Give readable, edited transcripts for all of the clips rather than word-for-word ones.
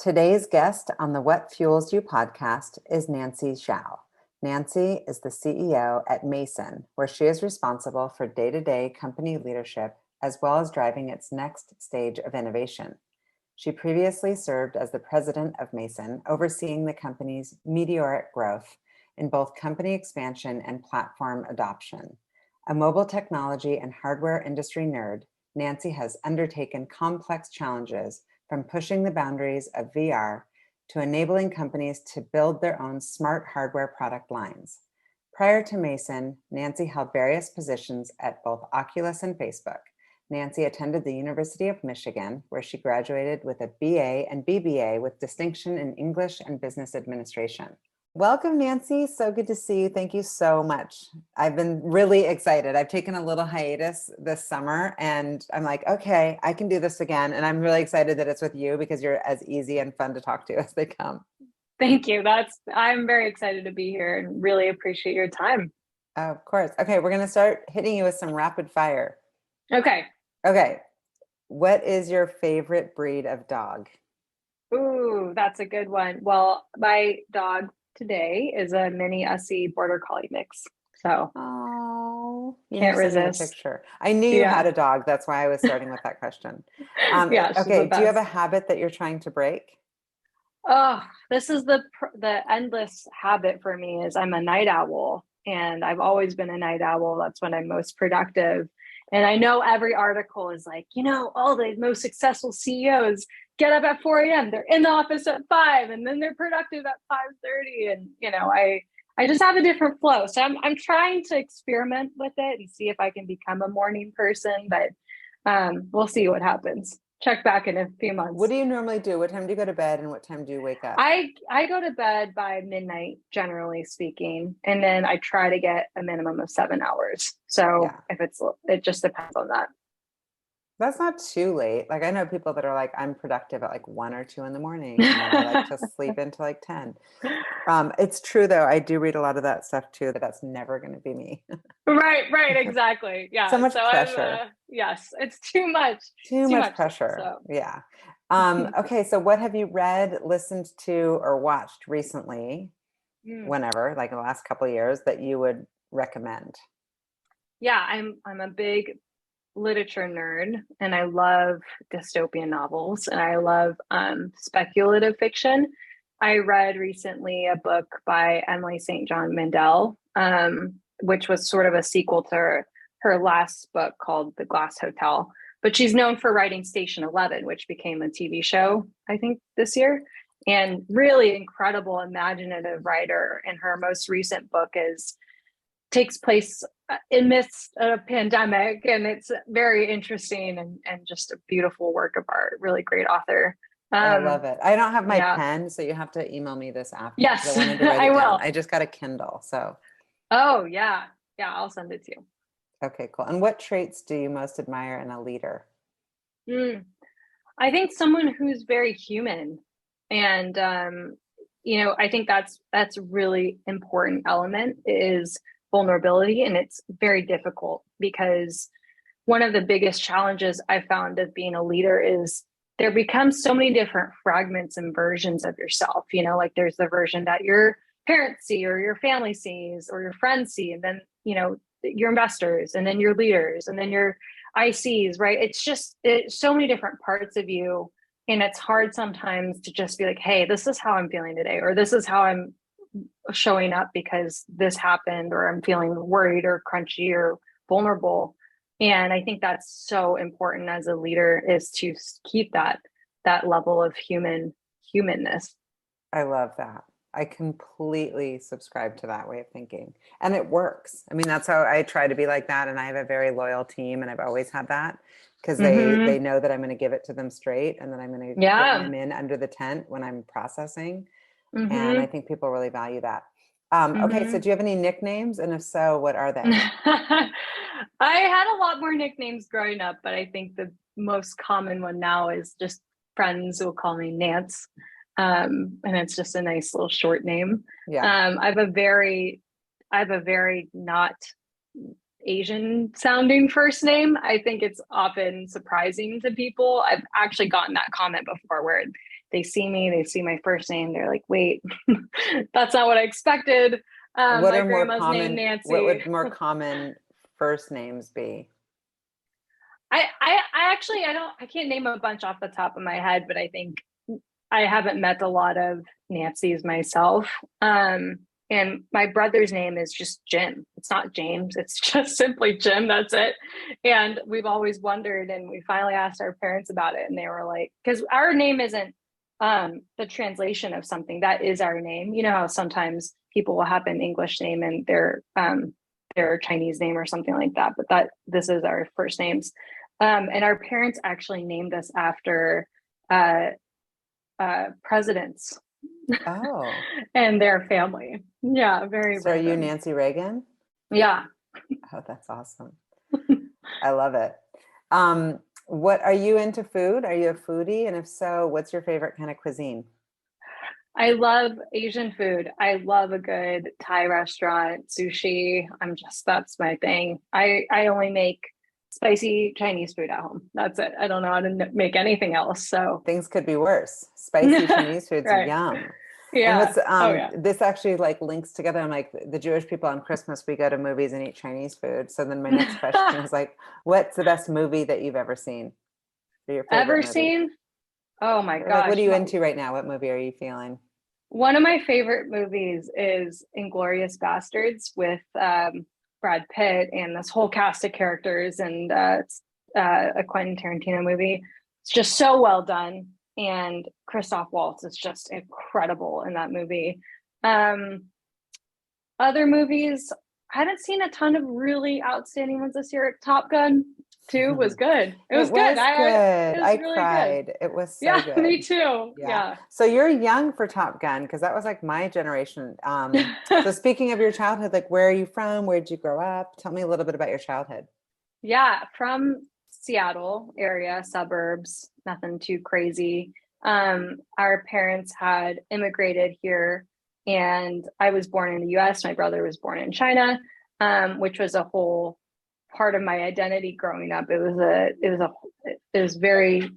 Today's guest on the What Fuels You podcast is Nancy Xiao. Nancy is the CEO at Mason, where she is responsible for day-to-day company leadership as well as driving its next stage of innovation. She previously served as the president of Mason, overseeing the company's meteoric growth in both company expansion and platform adoption. A mobile technology and hardware industry nerd, Nancy has undertaken complex challenges from pushing the boundaries of VR to enabling companies to build their own smart hardware product lines. Prior to Mason, Nancy held various positions at both Oculus and Facebook. Nancy attended the University of Michigan, where she graduated with a BA and BBA with distinction in English and Business Administration. Welcome, Nancy. So good to see you. Thank you so much. I've been really excited. I've taken a little hiatus this summer and I'm like, okay, I can do this again. And I'm really excited that it's with you because you're as easy and fun to talk to as they come. Thank you. I'm very excited to be here and really appreciate your time. Of course. Okay, we're going to start hitting you with some rapid fire. Okay. What is your favorite breed of dog? Ooh, that's a good one. Well, my dog today is a mini Ussie border collie mix. So can't resist. A picture. I knew you had a dog. That's why I was starting with that question. Okay. Do you have a habit that you're trying to break? Oh, this is the endless habit for me is I'm a night owl and I've always been a night owl. That's when I'm most productive. And I know every article is like, all the most successful CEOs get up at 4 a.m. They're in the office at 5 and then they're productive at 5:30. And, I just have a different flow. So I'm trying to experiment with it and see if I can become a morning person, but we'll see what happens. Check back in a few months. What do you normally do? What time do you go to bed and what time do you wake up? I go to bed by midnight, generally speaking, and then I try to get a minimum of 7 hours. So it just depends on that. That's not too late. Like I know people that are like, I'm productive at like 1 or 2 in the morning and then I like to sleep into like 10. It's true though. I do read a lot of that stuff too, that's never going to be me. Right. Exactly. Yeah. So much pressure. Yes. It's too much. Too much pressure. So. Yeah. Okay. So what have you read, listened to, or watched recently, whenever, like in the last couple of years, that you would recommend? Yeah, I'm a big literature nerd and I love dystopian novels and I love speculative fiction. I read recently a book by Emily St. John Mandel, which was sort of a sequel to her last book called The Glass Hotel. But she's known for writing Station 11, which became a TV show, I think, this year. And really incredible, imaginative writer. And her most recent book takes place in midst of a pandemic, and it's very interesting and just a beautiful work of art. Really great author. I love it. I don't have my pen, so you have to email me this after. Yes, I wanted to write it down. I just got a Kindle, so. Oh yeah, I'll send it to you. Okay, cool. And what traits do you most admire in a leader? I think someone who's very human, and I think that's a really important element is vulnerability. And it's very difficult because one of the biggest challenges I found of being a leader is there becomes so many different fragments and versions of yourself. Like there's the version that your parents see or your family sees or your friends see, and then your investors, and then your leaders, and then your ICs, right? It's so many different parts of you, and it's hard sometimes to just be like, hey, this is how I'm feeling today, or this is how I'm showing up because this happened, or I'm feeling worried or crunchy or vulnerable. And I think that's so important as a leader, is to keep that level of humanness. I love that. I completely subscribe to that way of thinking, and it works. I mean, that's how I try to be like that. And I have a very loyal team, and I've always had that because they know that I'm going to give it to them straight, and then I'm going to bring them in under the tent when I'm processing. And I think people really value that. Okay, so do you have any nicknames? And if so, what are they? I had a lot more nicknames growing up, but I think the most common one now is just friends will call me Nance. And it's just a nice little short name. Yeah. I have a very not Asian sounding first name. I think it's often surprising to people. I've actually gotten that comment before where they see me, they see my first name, they're like, wait, that's not what I expected. What My are more grandma's named common, what Nancy. would more common first names be? I actually I can't name a bunch off the top of my head, but I think I haven't met a lot of Nancy's myself. And my brother's name is just Jim. It's not James. It's just simply Jim. That's it. And we've always wondered, and we finally asked our parents about it, and they were like, because our name isn't the translation of something. That is our name. You know how sometimes people will have an English name and their Chinese name or something like that, but that this is our first names. And our parents actually named us after uh, presidents Oh, and their family. Yeah, very so are you random. Nancy Reagan? Yeah. Oh, that's awesome. I love it. What are you into food? Are you a foodie? And if so, what's your favorite kind of cuisine? I love Asian food. I love a good Thai restaurant, sushi. That's my thing. I only make spicy Chinese food at home. That's it. I don't know how to make anything else. So, Things could be worse. Spicy Chinese foods, right. yum. And Yeah. what's Oh, yeah. this actually like links together. I'm like the Jewish people on Christmas, we go to movies and eat Chinese food. So then my next question is like, what's the best movie that you've ever seen? Or your favorite Ever movie? seen? Oh my Or like, what gosh. are you into right now? What movie are you feeling? One of my favorite movies is Inglorious Bastards with Brad Pitt and this whole cast of characters, and it's a Quentin Tarantino movie. It's just so well done, and Christoph Waltz is just incredible in that movie. Um, Other movies, I haven't seen a ton of really outstanding ones this year. Top Gun 2 was good. It It was good. was good. It was I really good. cried. It was so Yeah, me good. too. Yeah. Yeah. So you're young for Top Gun because that was like my generation. So speaking of your childhood, like where are you from? Where did you grow up? Tell me a little bit about your childhood. Yeah, from Seattle area, suburbs, nothing too crazy. Our parents had immigrated here, and I was born in the US. My brother was born in China, which was a whole part of my identity growing up. It was very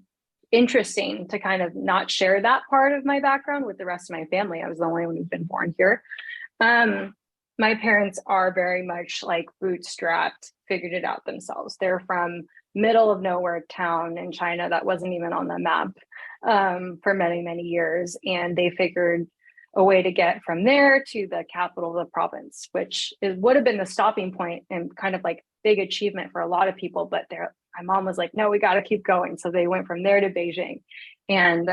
interesting to kind of not share that part of my background with the rest of my family. I was the only one who'd been born here. Um, my parents are very much like bootstrapped, figured it out themselves. They're from middle of nowhere town in China that wasn't even on the map for many, many years. And they figured a way to get from there to the capital of the province, which would have been the stopping point and kind of like big achievement for a lot of people. But my mom was like, no, we got to keep going. So they went from there to Beijing. And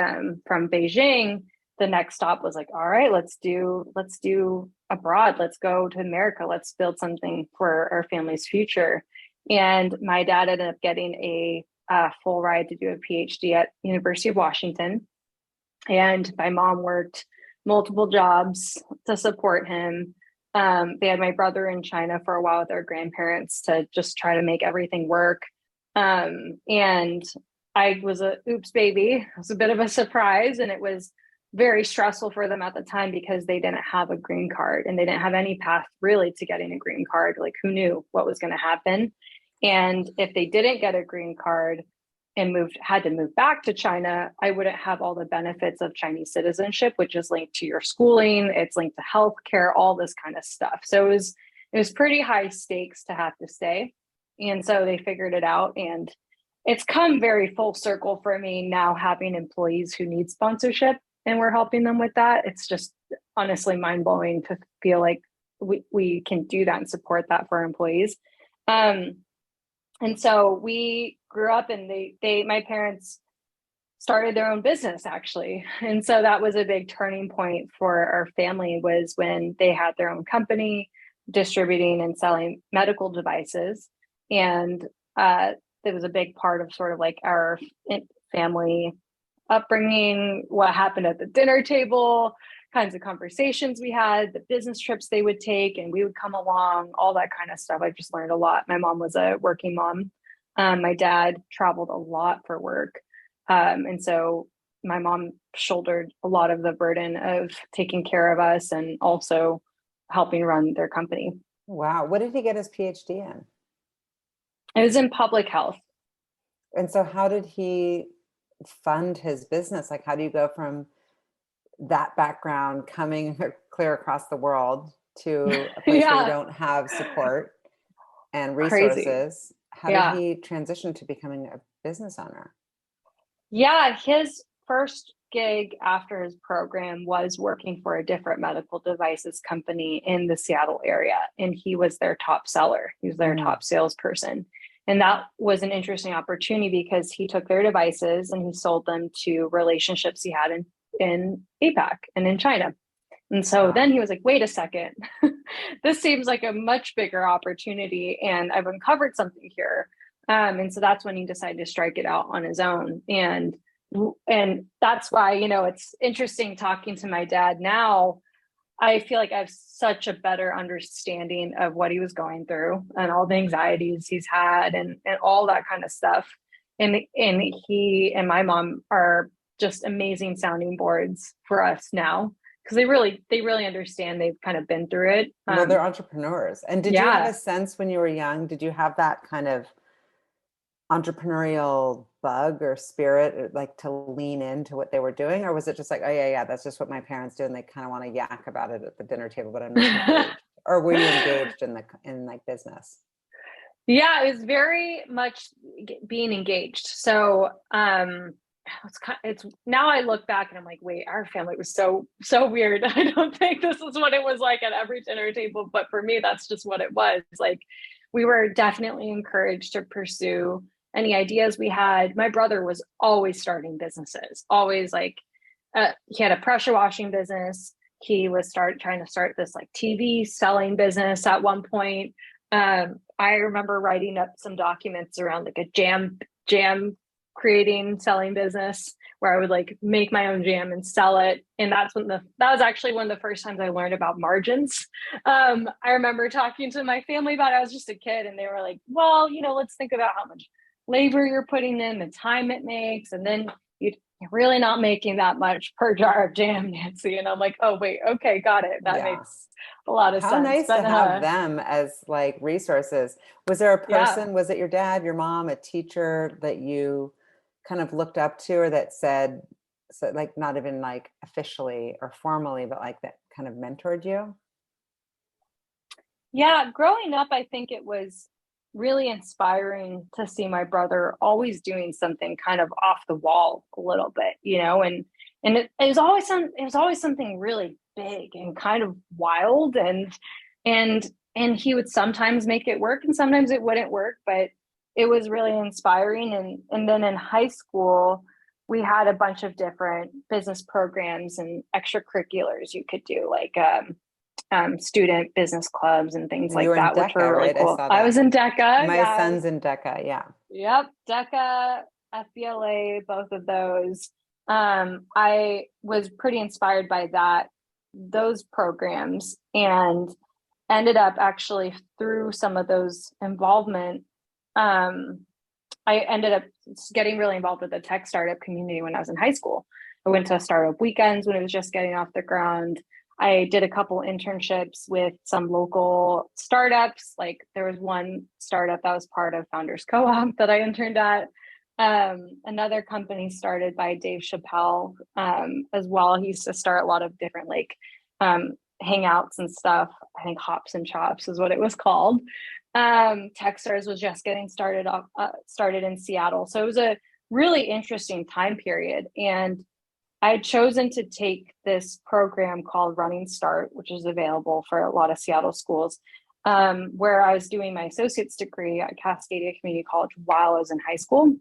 from Beijing, the next stop was like, all right, let's do abroad. Let's go to America. Let's build something for our family's future. And my dad ended up getting a full ride to do a PhD at University of Washington. And my mom worked multiple jobs to support him. They had my brother in China for a while with their grandparents to just try to make everything work. And I was a oops baby. It was a bit of a surprise, and it was very stressful for them at the time because they didn't have a green card and they didn't have any path really to getting a green card. Like, who knew what was going to happen? And if they didn't get a green card and had to move back to China, I wouldn't have all the benefits of Chinese citizenship, which is linked to your schooling, it's linked to healthcare, all this kind of stuff. So it was pretty high stakes to have to stay. And so they figured it out, and it's come very full circle for me now, having employees who need sponsorship and we're helping them with that. It's just honestly mind-blowing to feel like we can do that and support that for our employees. And so we grew up, and my parents started their own business actually. And so that was a big turning point for our family, was when they had their own company distributing and selling medical devices. And it was a big part of sort of like our family upbringing, what happened at the dinner table, kinds of conversations we had, the business trips they would take, and we would come along, all that kind of stuff. I just learned a lot. My mom was a working mom. My dad traveled a lot for work. And so my mom shouldered a lot of the burden of taking care of us and also helping run their company. Wow. What did he get his PhD in? It was in public health. And so how did he fund his business? Like, how do you go from that background coming clear across the world to a place where you Yeah, don't have support and crazy. resources? How did Yeah. he transition to becoming a business owner? Yeah, his first gig after his program was working for a different medical devices company in the Seattle area. And he was their top seller, he was their Mm. top salesperson. And that was an interesting opportunity because he took their devices and he sold them to relationships he had in APAC and in China. And so Wow. then he was like, wait a second, this seems like a much bigger opportunity, and I've uncovered something here. And so that's when he decided to strike it out on his own. And that's why, it's interesting talking to my dad now. I feel like I have such a better understanding of what he was going through and all the anxieties he's had and all that kind of stuff. And he and my mom are just amazing sounding boards for us now because they really understand. They've kind of been through it. Well, they're entrepreneurs. And did you have a Yeah. sense when you were young, did you have that kind of entrepreneurial bug or spirit, like to lean into what they were doing? Or was it just like, oh yeah, that's just what my parents do and they kind of want to yak about it at the dinner table, but I'm not engaged? Or were you engaged in like business? Yeah, it was very much being engaged. So, it's now I look back and I'm like, wait, our family was so weird. I don't think this is what it was like at every dinner table, but for me, that's just what it was. Like, we were definitely encouraged to pursue any ideas we had. My brother was always starting businesses, always like, he had a pressure washing business. He was trying to start this like TV selling business at one point. I remember writing up some documents around like a jam creating selling business where I would like make my own jam and sell it. And that was actually one of the first times I learned about margins. I remember talking to my family about it. I was just a kid and they were like, well, let's think about how much labor you're putting in, the time it makes, and then you're really not making that much per jar of jam, Nancy. And I'm like, oh wait, okay, got it. That Yeah. makes a lot of How sense. nice to But have them as like resources. Was there a yeah. person, was it your dad, your mom, a teacher that you kind of looked up to, or that said, so like not even like officially or formally, but like that kind of mentored you? Yeah, growing up, I think it was really inspiring to see my brother always doing something kind of off the wall a little bit, and it was always something really big and kind of wild, and and he would sometimes make it work and sometimes it wouldn't work, but it was really inspiring. And then in high school, we had a bunch of different business programs and extracurriculars you could do, like student business clubs and things And you like were in that, which were DECA, really right? I cool. saw I was that. in DECA. My Yeah. son's in DECA. Yeah. Yep. DECA, FBLA, both of those. I was pretty inspired by those programs, and ended up actually through some of those involvement. Um, I ended up getting really involved with the tech startup community when I was in high school. I went to startup weekends when it was just getting off the ground. I did a couple internships with some local startups. Like there was one startup that was part of Founders Co-op that I interned at. Another company started by Dave Chappelle as well. He used to start a lot of different like um, hangouts and stuff. I think Hops and Chops is what it was called. Techstars was just getting started in Seattle. So it was a really interesting time period. And I had chosen to take this program called Running Start, which is available for a lot of Seattle schools, where I was doing my associate's degree at Cascadia Community College while I was in high school.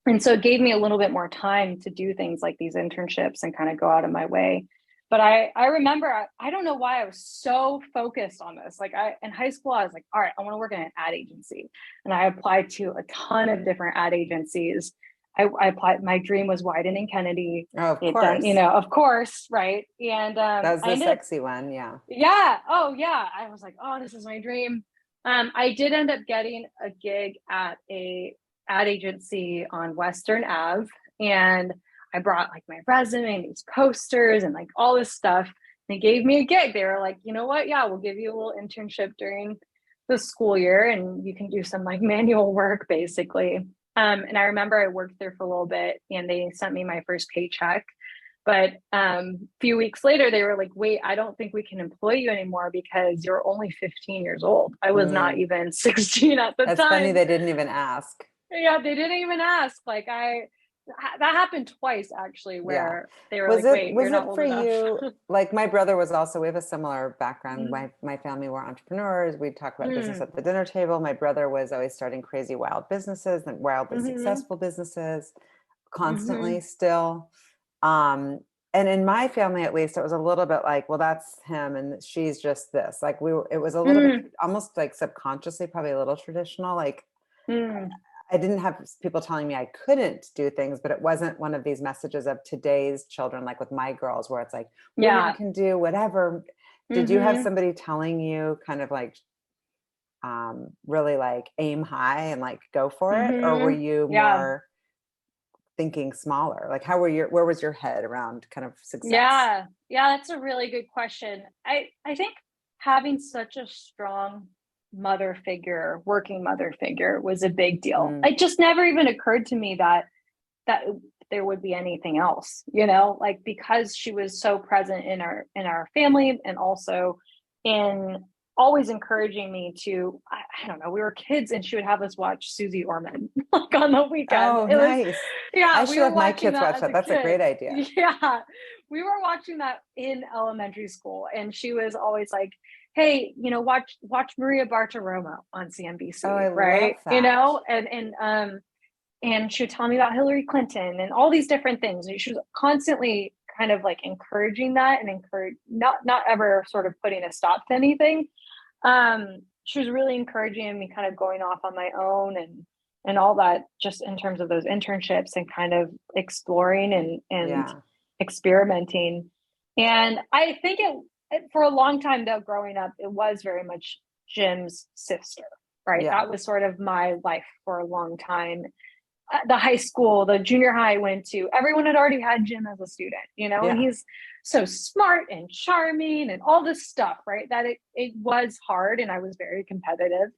And so it gave me a little bit more time to do things like these internships and kind of go out of my way. But I remember, I don't know why I was so focused on this. Like in high school, I was like, all right, I want to work in an ad agency. And I applied to a ton of different ad agencies. I applied, my dream was Wyden and Kennedy. Oh, of It done, course. of course, right. And That was I the ended up, sexy one. Yeah. yeah, oh yeah. I was like, oh, this is my dream. I did end up getting a gig at a ad agency on Western Ave, and I brought like my resume and these posters and like all this stuff. They gave me a gig. They were like, you know what? Yeah, we'll give you a little internship during the school year and you can do some like manual work basically. And I remember I worked there for a little bit and they sent me my first paycheck. But a few weeks later, they were like, wait, I don't think we can employ you anymore because you're only 15 years old. I was not Mm. even 16 at the That's funny. time. They didn't even ask. Yeah, they didn't even ask. Like that happened twice actually, Yeah. where they were Was like, it wait, was you're not it old for enough. you? Like my brother was also, we have a similar background. Mm, My family were entrepreneurs. We'd talk about business mm, at the dinner table. My brother was always starting crazy wild businesses and wildly mhm, successful businesses, constantly mhm, still. Um, and in my family, at least, it was a little bit like, well, that's him and she's just this. Like it was a little bit mm, almost like subconsciously, probably a little traditional. Like mm. I didn't have people telling me I couldn't do things, but it wasn't one of these messages of today's children, like with my girls, where it's like women Yeah. can do whatever. Did you have Mhm. somebody telling you kind of like really like aim high and like go for it? Or were Mhm. you Yeah. more thinking smaller? Like where was your head around kind of success? Yeah. Yeah, that's a really good question. I think having such a strong mother figure, working mother figure was a big deal. Mm, It just never even occurred to me that there would be anything else, you know, like because she was so present in our family and also in always encouraging me to I don't know, we were kids and she would have us watch Susie Orman like on the weekend. oh, It was nice. I yeah, we should were have my watching kids that watch as that. a That's a great kid. idea. Yeah, we were watching that in elementary school and she was always like, hey, you know, watch Maria Bartiromo on Oh, I CNBC, right? love You that. know, and she would tell me about Hillary Clinton and all these different things. And she was constantly kind of like encouraging that and encourage not ever sort of putting a stop to anything. She was really encouraging me kind of going off on my own and all that just in terms of those internships and kind of exploring and Yeah. experimenting. And I think it for a long time though, growing up, it was very much Jim's sister, right? Yeah. That was sort of my life for a long time. The high school, the junior high I went to, everyone had already had Jim as a student, you know, and Yeah. he's so smart and charming and all this stuff, right? That it was hard and I was very competitive.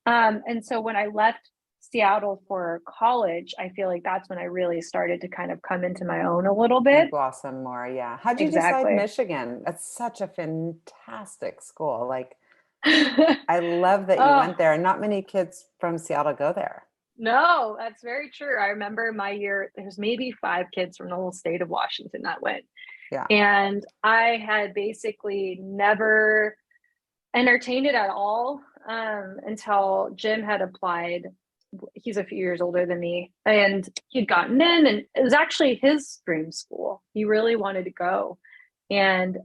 And so when I left Seattle for college, I feel like that's when I really started to kind of come into my own a little And bit. blossom more. Yeah. How'd you decide Exactly. Michigan? That's such a fantastic school. Like, I love that you Oh, went there, and not many kids from Seattle go there. no, that's very true. I remember my year, there's maybe 5 kids from the whole state of Washington that went. Yeah. And I had basically never entertained it at all until Jim had applied. He's a few years older than me, and he'd gotten in, and it was actually his dream school. He really wanted to go, and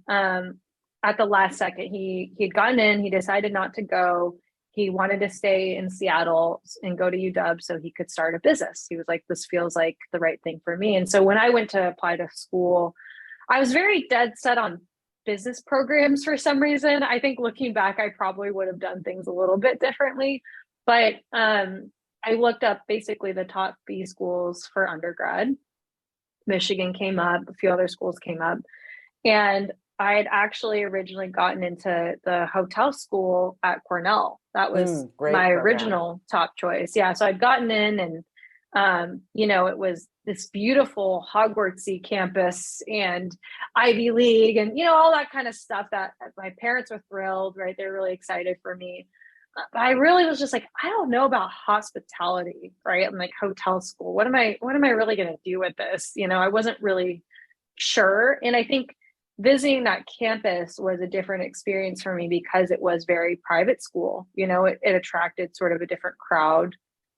at the last second, he'd gotten in. He decided not to go. He wanted to stay in Seattle and go to UW so he could start a business. He was like, "This feels like the right thing for me." And so when I went to apply to school, I was very dead set on business programs for some reason. I think looking back, I probably would have done things a little bit differently. But I looked up basically the top B schools for undergrad. Michigan came up, a few other schools came up. And I had actually originally gotten into the hotel school at Cornell. That was Great my program. original top choice. Yeah. So I'd gotten in and you know, it was this beautiful Hogwartsy campus and Ivy League and, you know, all that kind of stuff that my parents were thrilled, right? They're really excited for me. But I really was just like, I don't know about hospitality, right? I'm like hotel school. What am I really going to do with this? You know, I wasn't really sure. And I think visiting that campus was a different experience for me because it was very private school. You know, it attracted sort of a different crowd,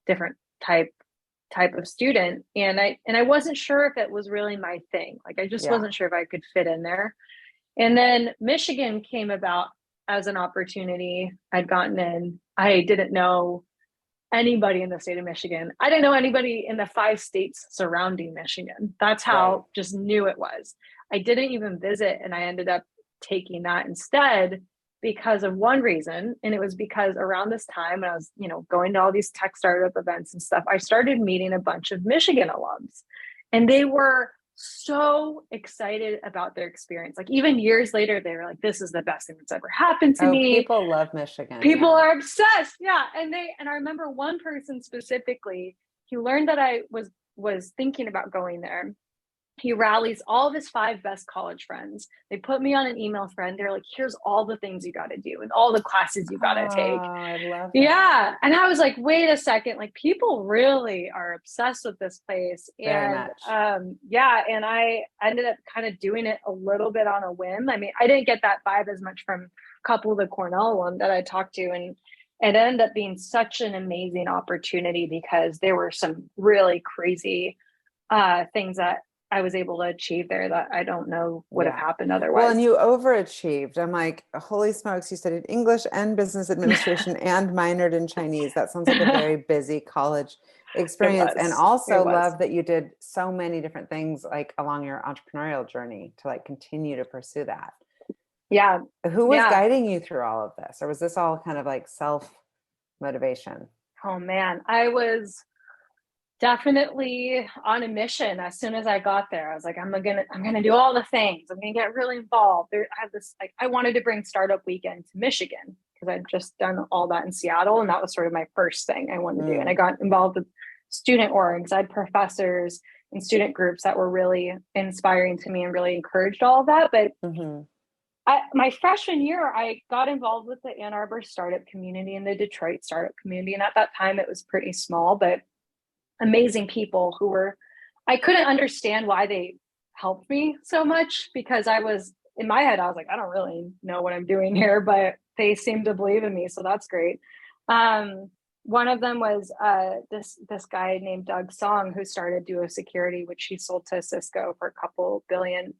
different type of student, and I wasn't sure if it was really my thing. Like I just Yeah. wasn't sure if I could fit in there. And then Michigan came about as an opportunity. I'd gotten in. I didn't know anybody in the state of Michigan. I didn't know anybody in the 5 states surrounding Michigan. That's Right. how just new it was. I didn't even visit, and I ended up taking that instead because of one reason. And it was because around this time, when I was, you know, going to all these tech startup events and stuff, I started meeting a bunch of Michigan alums, and they were so excited about their experience. Like even years later, they were like, "This is the best thing that's ever happened to Oh, me." people love Michigan. People Yeah. are obsessed. Yeah. And I remember one person specifically, he learned that I was thinking about going there. He rallies all of his 5 best college friends. They put me on an email thread. They're like, here's all the things you got to do and all the classes you got to Oh, take. I love that. Yeah. And I was like, wait a second, like people really are obsessed with this place. Very And much. yeah, and I ended up kind of doing it a little bit on a whim. I mean, I didn't get that vibe as much from a couple of the Cornell one that I talked to. And it ended up being such an amazing opportunity because there were some really crazy things that I was able to achieve there that I don't know would have Yeah. happened Well, and otherwise. you overachieved. I'm like, holy smokes, you studied English and business administration and minored in Chinese. That sounds like a very busy college It experience. And was. It also was. love that you did so many different things like along your entrepreneurial journey to like continue to pursue that. Yeah. Who was Yeah. guiding you through all of this? Or was this all kind of like self motivation? Oh man, I was definitely on a mission as soon as I got there. I was like, I'm gonna do all the things. I'm gonna get really involved. I have this like I wanted to bring Startup Weekend to Michigan because I'd just done all that in Seattle, and that was sort of my first thing I wanted to do. And I Mm, got involved with student orgs. I had professors and student groups that were really inspiring to me and really encouraged all of that. But hmm my freshman year, I got involved with the Ann Arbor startup community and the Detroit startup community. And at that time, it was pretty small, but amazing people who were, I couldn't understand why they helped me so much because I was, in my head, I was like, I don't really know what I'm doing here, but they seemed to believe in me. So that's great. One of them was this guy named Doug Song who started Duo Security, which he sold to Cisco for a couple billion.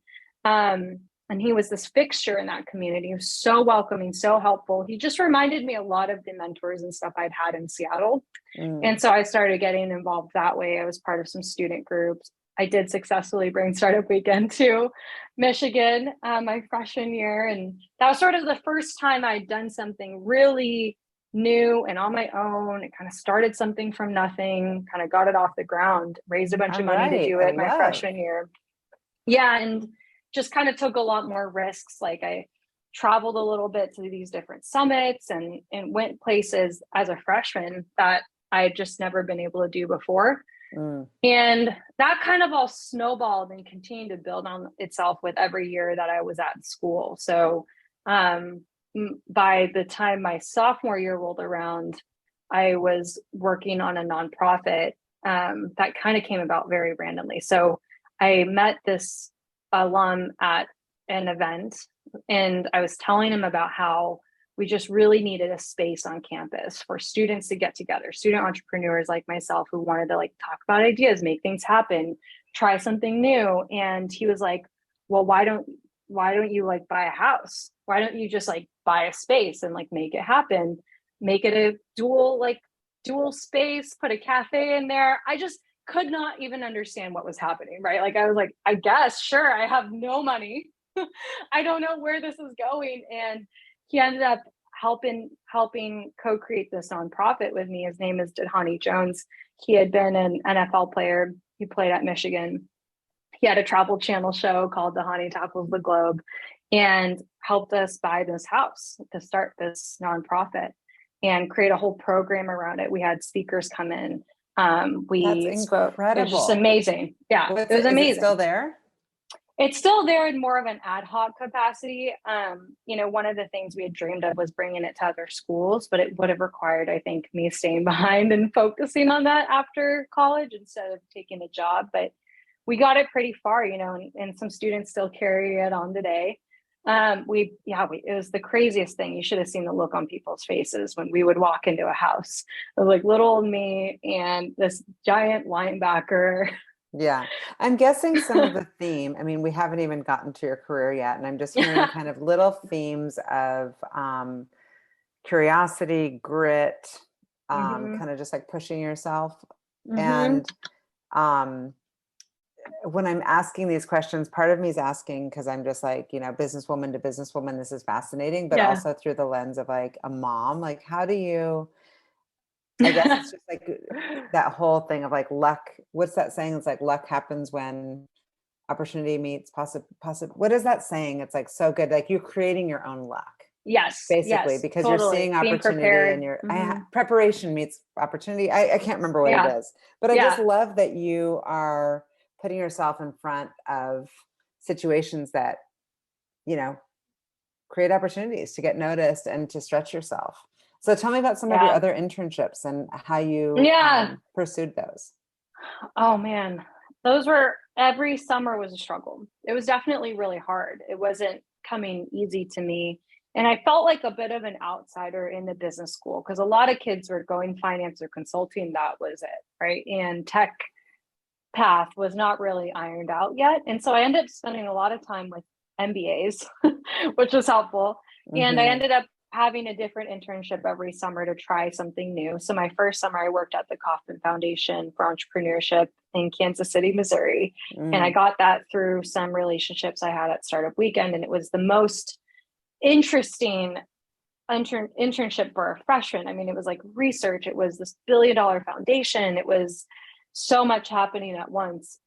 And he was this fixture in that community. He was so welcoming, so helpful. He just reminded me a lot of the mentors and stuff I'd had in Seattle. mm. And so I started getting involved that way. I was part of some student groups. I did successfully bring Startup Weekend to Michigan my freshman year. And that was sort of the first time I'd done something really new and on my own. It kind of started something from nothing, kind of got it off the ground, raised a bunch All of money to right. do I it my love. freshman year. Yeah. And just kind of took a lot more risks. Like I traveled a little bit to these different summits and went places as a freshman that I had just never been able to do before. Mm. And that kind of all snowballed and continued to build on itself with every year that I was at school. So by the time my sophomore year rolled around, I was working on a nonprofit that kind of came about very randomly. So I met this alum at an event and I was telling him about how we just really needed a space on campus for students to get together, student entrepreneurs like myself who wanted to like talk about ideas, make things happen, try something new. And he was like, well, why don't you like buy a house? Why don't you just like buy a space and like make it happen? Make it a dual space, put a cafe in there. I just could not even understand what was happening, right? Like I was like, I guess, sure, I have no money. I don't know where this is going. And he ended up helping co-create this nonprofit with me. His name is Dhani Jones. He had been an NFL player. He played at Michigan. He had a travel channel show called Dhani Tackles the Globe and helped us buy this house to start this nonprofit and create a whole program around it. We had speakers come in. That's We spoke. It was just incredible. amazing. Yeah, What's it was it? Is it still amazing. there? It's still there in more of an ad hoc capacity. One of the things we had dreamed of was bringing it to other schools, but it would have required, I think, me staying behind and focusing on that after college instead of taking a job. But we got it pretty far, and some students still carry it on today. It was the craziest thing. You should have seen the look on people's faces when we would walk into a house. It was like little old me and this giant linebacker. Yeah. I'm guessing some of the theme, I mean, we haven't even gotten to your career yet, and I'm just hearing Yeah. kind of little themes of curiosity, grit, hmm kind of just like pushing yourself. hmm And um, when I'm asking these questions, part of me is asking because I'm just like, businesswoman to businesswoman, this is fascinating, but Yeah. also through the lens of like a mom, like how do you, I guess it's just like that whole thing of like luck. What's that saying? It's like luck happens when opportunity meets what is that saying? It's like so good. Like you're creating your own luck. Yes, basically, yes, because you're seeing totally. Being opportunity and prepared. your preparation meets opportunity. I can't remember what it Yeah, is, but I just yeah, love that you are putting yourself in front of situations that, you know, create opportunities to get noticed and to stretch yourself. So tell me about some of your yeah, other internships and how you yeah. pursued those. Oh man, those were every summer was a struggle. It was definitely really hard. It wasn't coming easy to me. And I felt like a bit of an outsider in the business school because a lot of kids were going finance or consulting. That was it, right? And tech path was not really ironed out yet. And so I ended up spending a lot of time with MBAs, which was helpful. And I Hmm. ended up having a different internship every summer to try something new. So my first summer, I worked at the Kauffman Foundation for Entrepreneurship in Kansas City, Missouri. And I Mm. got that through some relationships I had at Startup Weekend. And it was the most interesting internship for a freshman. I mean, it was like research, it was this $1 billion foundation, it was so much happening at once.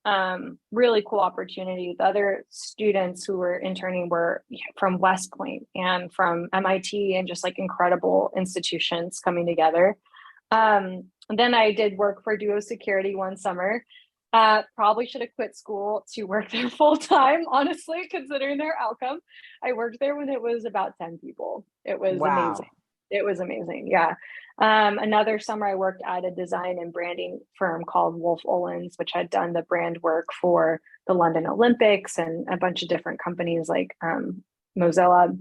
Really cool opportunity. The other students who were interning were from West Point and from MIT and just like incredible institutions coming together. And then I did work for Duo Security one summer. Probably should have quit school to work there full time, honestly, considering their outcome. I worked there when it was about 10 people. It was amazing. Wow. It was amazing. Yeah. Another summer, I worked at a design and branding firm called Wolf Olins, which had done the brand work for the London Olympics and a bunch of different companies like Mozilla.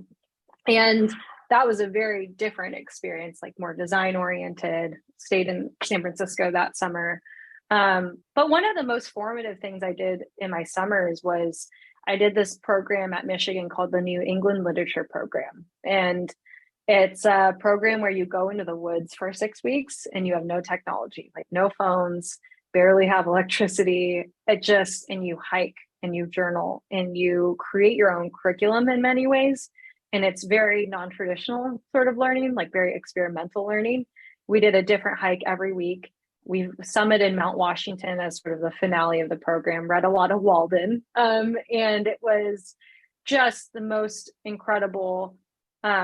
And that was a very different experience, like more design oriented. Stayed in San Francisco that summer. But one of the most formative things I did in my summers was I did this program at Michigan called the New England Literature Program. And it's a program where you go into the woods for 6 weeks and you have no technology, like no phones, barely have electricity. And you hike and you journal and you create your own curriculum in many ways. And it's very non-traditional sort of learning, like very experimental learning. We did a different hike every week. We summited Mount Washington as sort of the finale of the program, read a lot of Walden. And it was just the most incredible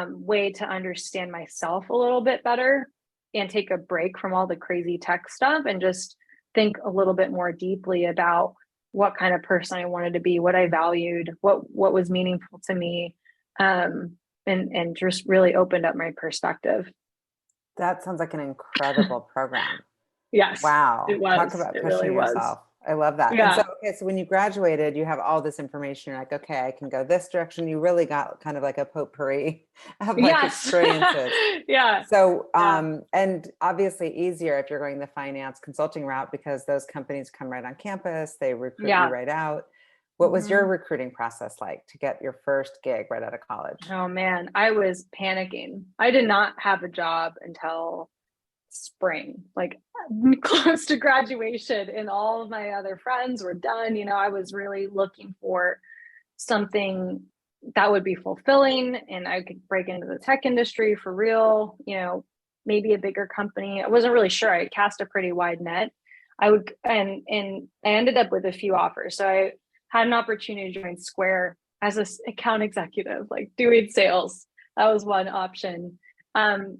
way to understand myself a little bit better and take a break from all the crazy tech stuff and just think a little bit more deeply about what kind of person I wanted to be, what I valued, what was meaningful to me, and just really opened up my perspective. That sounds like an incredible program. Yes, it Wow. Talk was. about It really pushing was. yourself. I love that. And so, Yeah. okay, so when you graduated, you have all this information. You're like, okay, I can go this direction. You really got kind of like a potpourri of like Yes. experiences. Yeah. So, Yeah. and obviously easier if you're going the finance consulting route because those companies come right on campus, they recruit you Yeah. right out. What was your Mhm. recruiting process like to get your first gig right out of college? Oh man, I was panicking. I did not have a job until spring, like close to graduation, and all of my other friends were done. I was really looking for something that would be fulfilling and I could break into the tech industry for real, maybe a bigger company. I wasn't really sure. I cast a pretty wide net. I would and I ended up with a few offers. So I had an opportunity to join Square as an account executive, like doing sales. That was one option.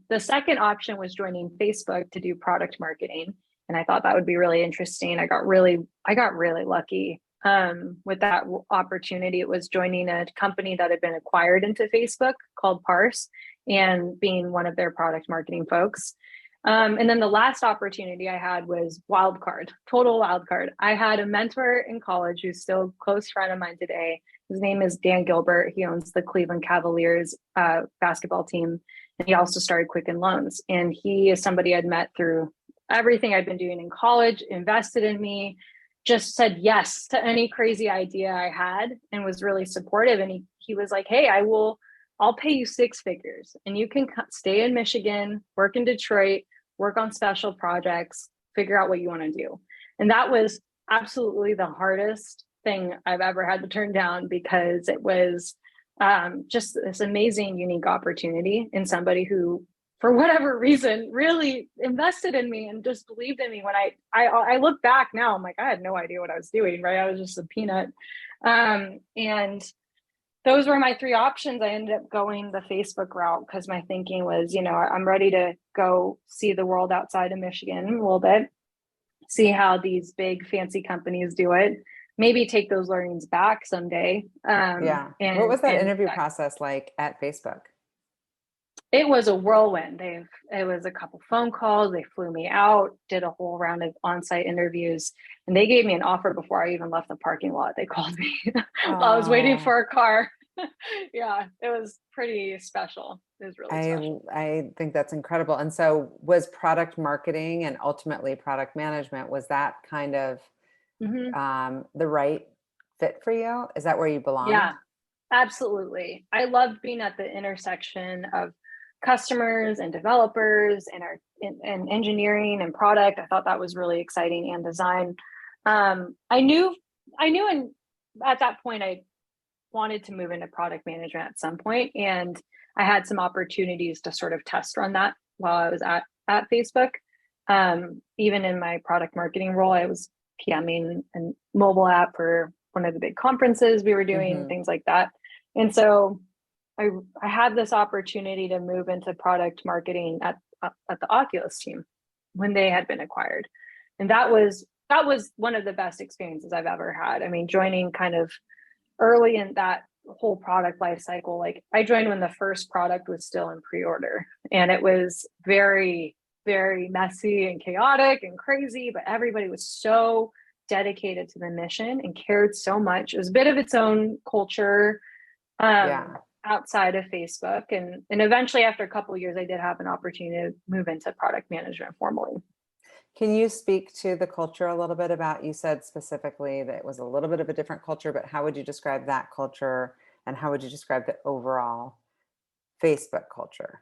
The second option was joining Facebook to do product marketing, and I thought that would be really interesting. I got really lucky with that opportunity. It was joining a company that had been acquired into Facebook called Parse and being one of their product marketing folks. And then the last opportunity I had was wildcard, total wildcard. I had a mentor in college who's still a close friend of mine today. His name is Dan Gilbert. He owns the Cleveland Cavaliers basketball team. And he also started Quicken Loans. And he is somebody I'd met through everything I'd been doing in college, invested in me, just said yes to any crazy idea I had and was really supportive. And he was like, hey, I'll pay you 6 figures and you can stay in Michigan, work in Detroit, work on special projects, figure out what you want to do. And that was absolutely the hardest thing I've ever had to turn down because it was just this amazing, unique opportunity in somebody who, for whatever reason, really invested in me and just believed in me. When I look back now, I'm like, I had no idea what I was doing, right? I was just a peanut. And those were my three options. I ended up going the Facebook route because my thinking was, I'm ready to go see the world outside of Michigan a little bit, see how these big fancy companies do it, maybe take those learnings back someday. Yeah. And What was that and interview process like at Facebook? it was a whirlwind. It was a couple phone calls. They flew me out, did a whole round of on-site interviews, and they gave me an offer before I even left the parking lot. They called me while I was waiting Oh, for a car. Yeah, it was pretty special. It was really I special. I think that's incredible. And so was product marketing and ultimately product management, was that kind of Hmm. the right fit for you? Is that where you belonged? Yeah, absolutely. I loved being at the intersection of customers and developers and and engineering and product. I thought that was really exciting, and design. I knew and at that point I wanted to move into product management at some point, and I had some opportunities to sort of test run that while I was at Facebook. Even in my product marketing role, I was PMing a mobile app for one of the big conferences we were doing, Hmm. things like that. And so I I had this opportunity to move into product marketing at the Oculus team when they had been acquired, and that was one of the best experiences I've ever had. I mean, joining kind of early in that whole product life cycle. Like, I joined when the first product was still in pre-order, and it was very, very messy and chaotic and crazy, but everybody was so dedicated to the mission and cared so much. It was a bit of its own culture, um, Yeah. outside of Facebook. And eventually, after a couple of years, I did have an opportunity to move into product management formally. Can you speak to the culture a little bit about, you said specifically that it was a little bit of a different culture, but how would you describe that culture and how would you describe the overall Facebook culture?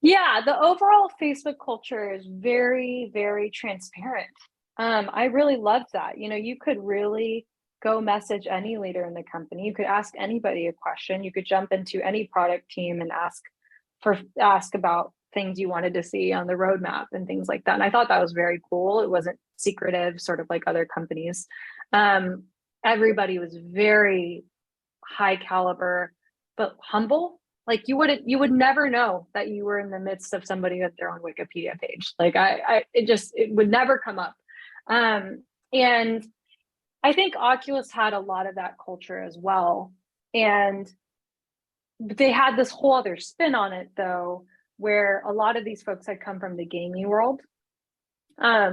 Yeah, the overall Facebook culture is very, very transparent. I really loved that. You could really go message any leader in the company. You could ask anybody a question. You could jump into any product team and ask about things you wanted to see on the roadmap and things like that. And I thought that was very cool. It wasn't secretive, sort of like other companies. Um, Everybody was very high caliber, but humble. Like, you would never know that you were in the midst of somebody with their own Wikipedia page. Like, it would never come up. And I think Oculus had a lot of that culture as well. And they had this whole other spin on it, though, where a lot of these folks had come from the gaming world,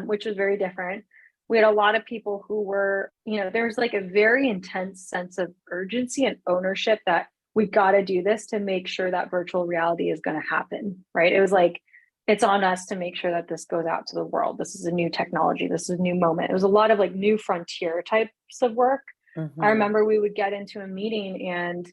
which was very different. We had a lot of people who were, there's like a very intense sense of urgency and ownership that we got to do this to make sure that virtual reality is going to happen, right? It was like, it's on us to make sure that this goes out to the world. This is a new technology. This is a new moment. It was a lot of like new frontier types of work. I Hmm. remember we would get into a meeting and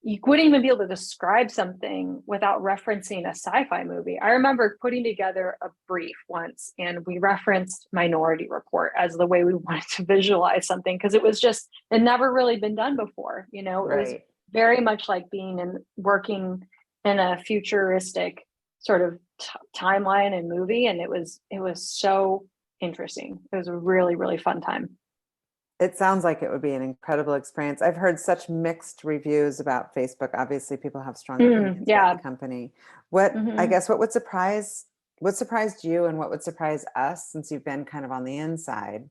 you wouldn't even be able to describe something without referencing a sci-fi movie. I remember putting together a brief once and we referenced Minority Report as the way we wanted to visualize something, because it never really been done before. It was Right. very much like working in a futuristic sort of timeline and movie, and it was so interesting. It was a really, really fun time. It sounds like it would be an incredible experience. I've heard such mixed reviews about Facebook. Obviously, people have strong opinions about the Yeah. company. I Hmm. guess, what surprised you and what would surprise us, since you've been kind of on the inside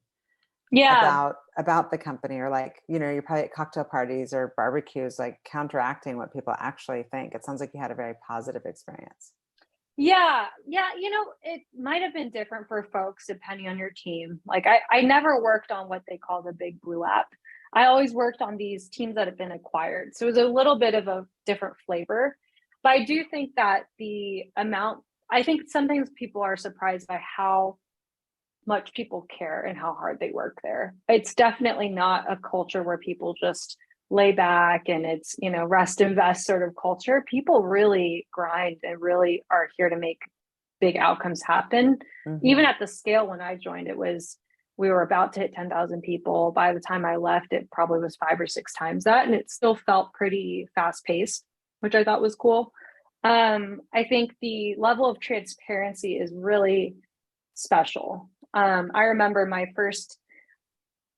Yeah. about the company, or like, you're probably at cocktail parties or barbecues, like counteracting what people actually think. It sounds like you had a very positive experience. Yeah, yeah, it might have been different for folks depending on your team. Like, I never worked on what they call the big blue app. I always worked on these teams that have been acquired. So it was a little bit of a different flavor. But I do think that I think sometimes people are surprised by how much people care and how hard they work there. It's definitely not a culture where people just lay back and it's, rest invest sort of culture. People really grind and really are here to make big outcomes happen. Even Hmm. at the scale when I joined, we were about to hit 10,000 people. By the time I left, it probably was 5 or 6 times that. And it still felt pretty fast paced, which I thought was cool. I think the level of transparency is really special. I remember my first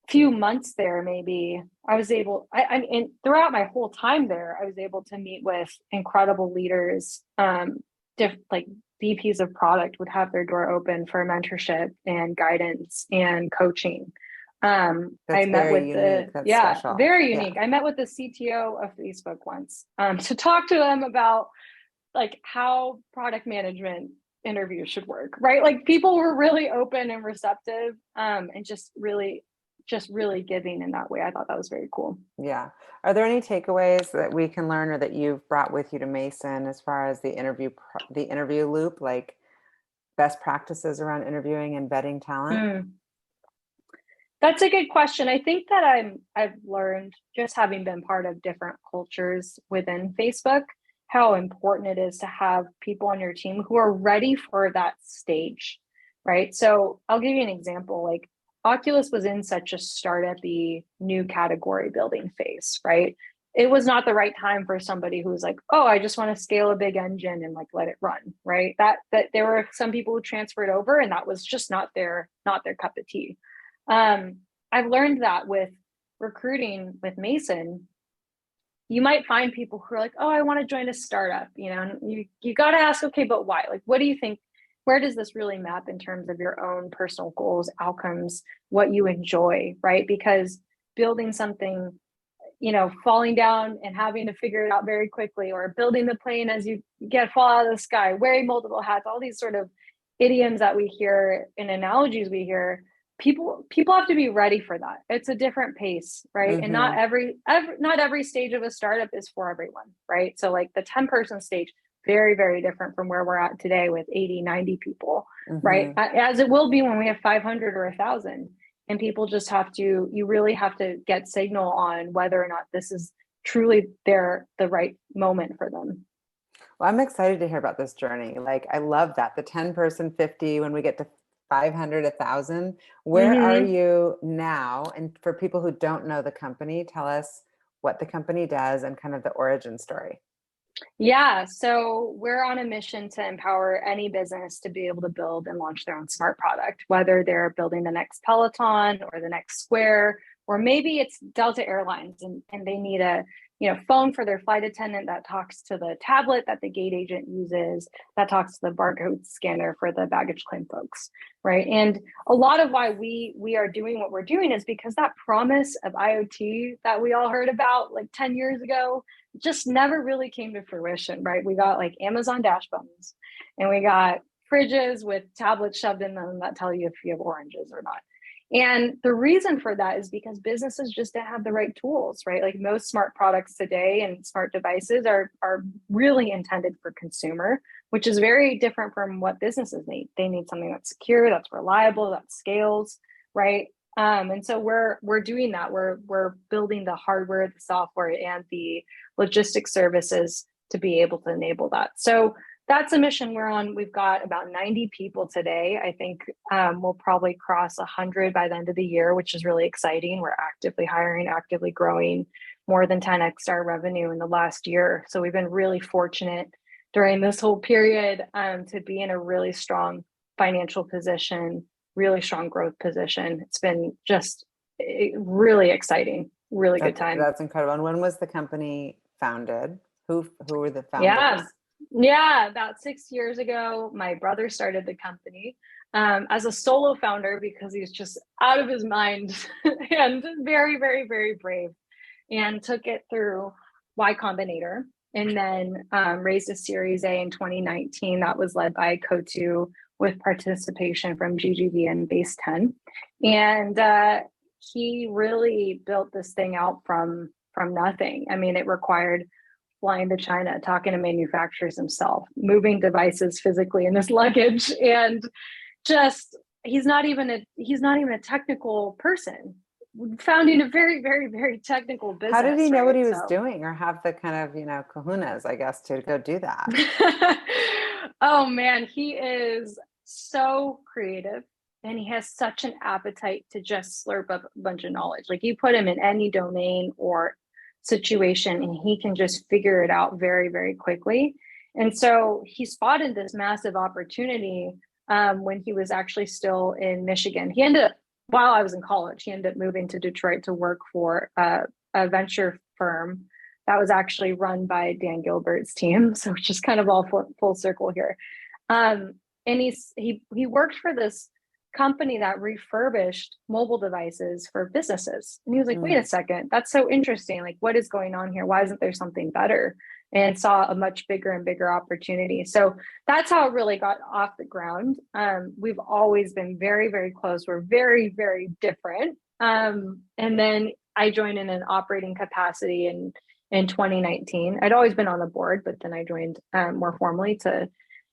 few months there, maybe I was able, I mean, throughout my whole time there, I was able to meet with incredible leaders. Like VPs of product would have their door open for mentorship and guidance and coaching. I That's met very with unique. That's special. very Yeah. unique. I met with the CTO of Facebook once, to talk to them about like how product management interviews should work, right? Like people were really open and receptive, and just really giving in that way. I thought that was very cool. Yeah. Are there any takeaways that we can learn or that you've brought with you to Mason as far as the interview loop, like best practices around interviewing and vetting talent? Mm. That's a good question. I think that I've learned, just having been part of different cultures within Facebook, how important it is to have people on your team who are ready for that stage, right? So I'll give you an example. Like Oculus was in such a startup-y new category building phase, right? It was not the right time for somebody who was like, oh, I just want to scale a big engine and like let it run, right? That there were some people who transferred over and that was just not their cup of tea. I've learned that with recruiting with Mason, you might find people who are like, oh, I want to join a startup, and you got to ask, okay, but why? Like, what do you think? Where does this really map in terms of your own personal goals, outcomes, what you enjoy, right? Because building something, falling down and having to figure it out very quickly, or building the plane as you fall out of the sky, wearing multiple hats, all these sort of idioms that we hear and analogies we hear, people have to be ready for that. It's a different pace, right? And not Mm-hmm. not every stage of a startup is for everyone, right? So like the 10-person stage, very, very different from where we're at today with 80, 90 people, right? Mm-hmm. As it will be when we have 500 or 1,000. And people just you really have to get signal on whether or not this is truly the right moment for them. Well, I'm excited to hear about this journey. Like, I love that. The 10 person, 50, when we get to 500, 1,000. Where are Mm-hmm. you now? And for people who don't know the company, tell us what the company does and kind of the origin story. Yeah, so we're on a mission to empower any business to be able to build and launch their own smart product, whether they're building the next Peloton or the next Square, or maybe it's Delta Airlines and they need a phone for their flight attendant that talks to the tablet that the gate agent uses, that talks to the barcode scanner for the baggage claim folks, right? And a lot of why we are doing what we're doing is because that promise of IoT that we all heard about like 10 years ago just never really came to fruition, right? We got like Amazon dash buttons and we got fridges with tablets shoved in them that tell you if you have oranges or not. And the reason for that is because businesses just didn't have the right tools, right? Like most smart products today and smart devices are really intended for consumer, which is very different from what businesses need. They need something that's secure, that's reliable, that scales, right? And so we're doing that. We're building the hardware, the software, and the logistics services to be able to enable that. So that's a mission we're on. We've got about 90 people today. I think we'll probably cross 100 by the end of the year, which is really exciting. We're actively hiring, actively growing, more than 10x our revenue in the last year. So we've been really fortunate during this whole period to be in a really strong financial position, really strong growth position. It's been just really exciting, really good time. That's incredible. And when was the company founded? Who were the founders? Yeah. Yeah, about 6 years ago, my brother started the company as a solo founder because he's just out of his mind and very, very, very brave, and took it through Y Combinator, and then raised a Series A in 2019 that was led by Cotu with participation from GGV and Base 10. And he really built this thing out from nothing. I mean, it required flying to China, talking to manufacturers himself, moving devices physically in his luggage, and just he's not even a technical person. Founding a very, very, very technical business. How did he know right? what he was doing, or have the kind of, kahunas, I guess, to go do that? Oh man, he is so creative and he has such an appetite to just slurp up a bunch of knowledge. Like you put him in any domain or situation and he can just figure it out very, very quickly. And so he spotted this massive opportunity when he was actually still in Michigan. He ended up while I was in college. He ended up moving to Detroit to work for a venture firm that was actually run by Dan Gilbert's team. So it's just kind of all full circle here. Um, and he worked for this company that refurbished mobile devices for businesses. And he was like, wait a Mm. second, that's so interesting. Like, what is going on here? Why isn't there something better? And saw a much bigger and bigger opportunity. So that's how it really got off the ground. We've always been very, very close. We're very, very different. And then I joined in an operating capacity in 2019. I'd always been on the board, but then I joined more formally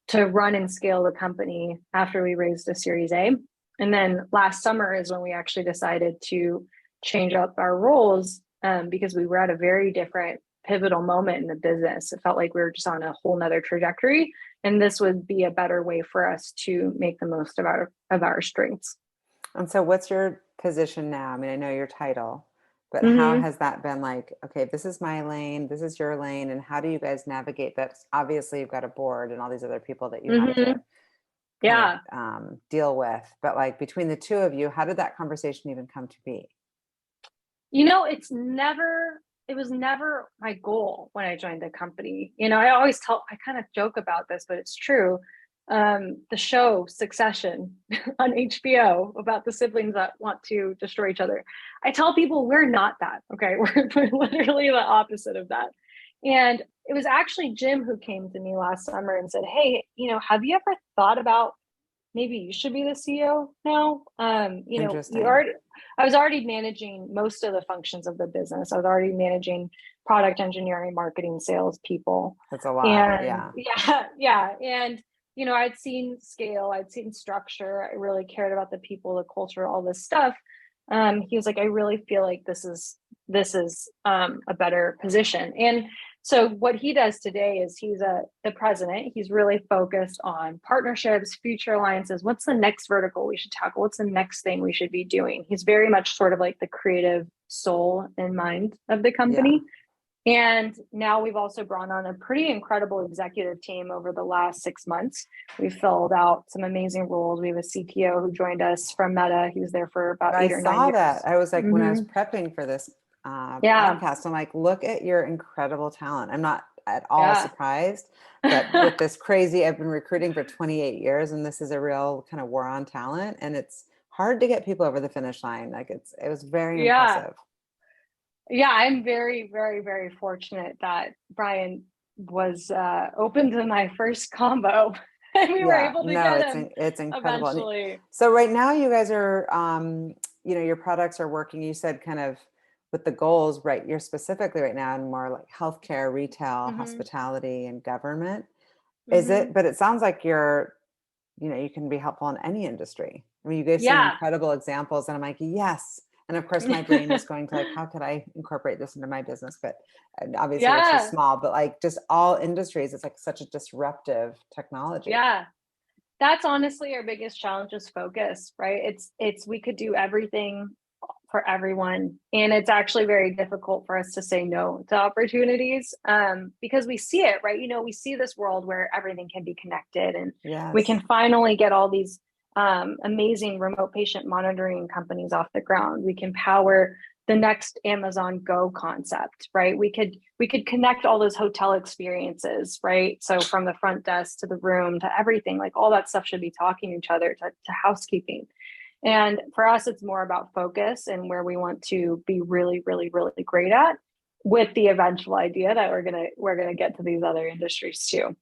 to run and scale the company after we raised a Series A. And then last summer is when we actually decided to change up our roles because we were at a very different pivotal moment in the business. It felt like we were just on a whole nother trajectory, and this would be a better way for us to make the most of our strengths. And so what's your position now? I mean, I know your title, but how Mm-hmm. has that been like, okay, this is my lane, this is your lane, and how do you guys navigate that? Obviously, you've got a board and all these other people that you have Mm-hmm. to kind of Yeah. deal with. But like between the two of you, how did that conversation even come to be? It was never my goal when I joined the company. I kind of joke about this, but it's true. The show Succession on HBO about the siblings that want to destroy each other. I tell people we're not that. Okay. We're literally the opposite of that. And it was actually Jim who came to me last summer and said, hey, have you ever thought about maybe you should be the CEO now? Interesting. I was already managing most of the functions of the business. I was already managing product engineering, marketing, sales people. That's a lot. And Yeah. yeah, yeah. And, I'd seen scale, I'd seen structure. I really cared about the people, the culture, all this stuff. He was like, I really feel like this is a better position. And so what he does today is he's the president. He's really focused on partnerships, future alliances. What's the next vertical we should tackle? What's the next thing we should be doing? He's very much sort of like the creative soul and mind of the Yeah. company. And now we've also brought on a pretty incredible executive team over the last 6 months. We've filled out some amazing roles. We have a CTO who joined us from Meta. He was there for about I 8 or 9 saw that. years. I was like, when I was Mm-hmm. prepping for this Yeah, podcast, I'm like, look at your incredible talent. I'm not at all yeah. surprised, but with this crazy, I've been recruiting for 28 years, and this is a real kind of war on talent, and it's hard to get people over the finish line. Like it was very Yeah. impressive. Yeah, I'm very, very, very fortunate that Brian was open to my first combo and we were Yeah, able to no, get him it's incredible. eventually. So right now you guys are, your products are working. You said kind of with the goals, right? You're specifically right now in more like healthcare, retail, Hmm. hospitality, and government. Is it? Hmm. But it sounds like you can be helpful in any industry. I mean, you gave some Yeah. incredible examples, and I'm like, yes. And of course, my brain is going to like, how could I incorporate this into my business? But obviously, yours is Yeah. small. But like, just all industries, it's like such a disruptive technology. Yeah. That's honestly our biggest challenge is focus, right? It's we could do everything for everyone, and it's actually very difficult for us to say no to opportunities because we see it, right? We see this world where everything can be connected, and we Yes. can finally get all these amazing remote patient monitoring companies off the ground. We can power the next Amazon Go concept, right? We could connect all those hotel experiences, right? So from the front desk to the room to everything, like all that stuff should be talking to each other to housekeeping. And for us, it's more about focus and where we want to be really, really, really great at, with the eventual idea that we're gonna get to these other industries too.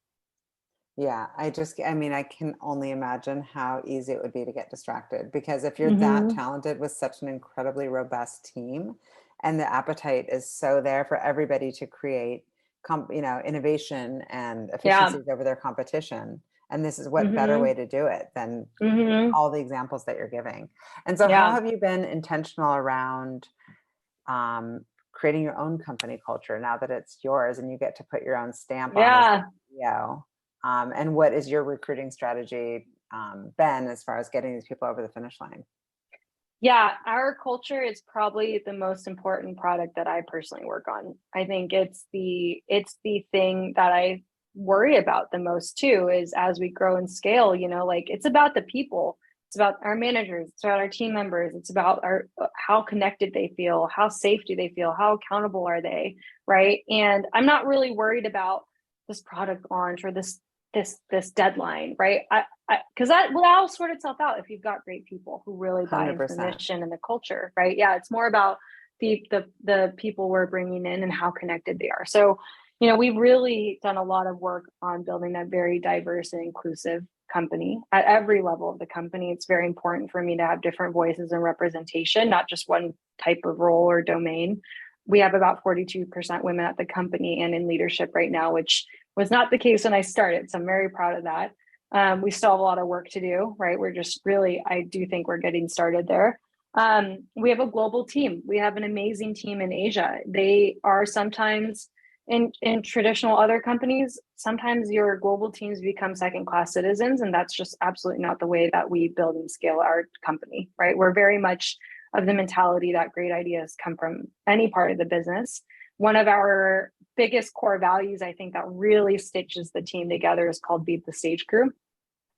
Yeah, I mean, I can only imagine how easy it would be to get distracted because if you're that Mm-hmm. talented with such an incredibly robust team and the appetite is so there for everybody to create innovation and Yeah. efficiencies over their competition. And this is what better Mm-hmm. way to do it than Mm-hmm. all the examples that you're giving. And so how Yeah. have you been intentional around creating your own company culture now that it's yours and you get to put your own stamp on as the Yeah. CEO? And what is your recruiting strategy been as far as getting these people over the finish line? Yeah, our culture is probably the most important product that I personally work on. I think it's the thing that I worry about the most too, is as we grow and scale, like it's about the people. It's about our managers. It's about our team members. It's about our how connected they feel, how safe do they feel, how accountable are they, right? And I'm not really worried about this product launch or this deadline, right? Because that will all sort itself out if you've got great people who really buy into the 100%. mission and the culture, right? Yeah, it's more about the people we're bringing in and how connected they are. So, we've really done a lot of work on building a very diverse and inclusive company at every level of the company. It's very important for me to have different voices and representation, not just one type of role or domain. We have about 42% women at the company and in leadership right now, which was not the case when I started. So I'm very proud of that. We still have a lot of work to do, right? We're just really, I do think we're getting started there. We have a global team. We have an amazing team in Asia. They are sometimes in traditional other companies, sometimes your global teams become second-class citizens, and that's just absolutely not the way that we build and scale our company, right? We're very much of the mentality that great ideas come from any part of the business. One of our biggest core values, I think, that really stitches the team together is called Beat the Stage Crew.